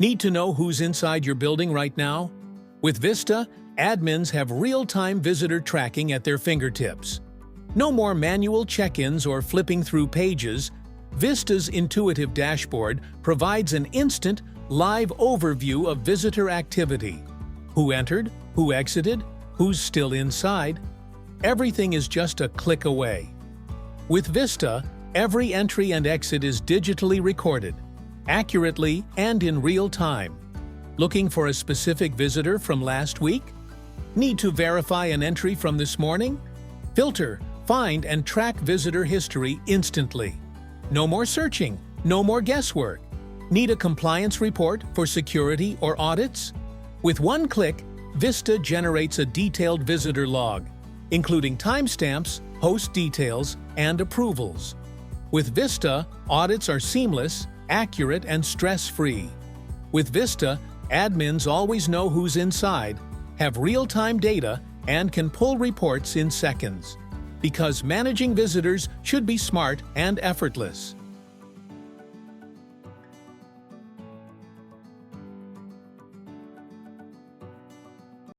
Need to know who's inside your building right now? With Vista, admins have real-time visitor tracking at their fingertips. No more manual check-ins or flipping through pages. Vista's intuitive dashboard provides an instant, live overview of visitor activity. Who entered, who exited, who's still inside. Everything is just a click away. With Vista, every entry and exit is digitally recorded, accurately and in real time. Looking for a specific visitor from last week? Need to verify an entry from this morning? Filter, find, and track visitor history instantly. No more searching, no more guesswork. Need a compliance report for security or audits? With one click, Vista generates a detailed visitor log, including timestamps, host details, and approvals. With Vista, audits are seamless, accurate, and stress-free. With Vista, admins always know who's inside, have real-time data, and can pull reports in seconds. Because managing visitors should be smart and effortless.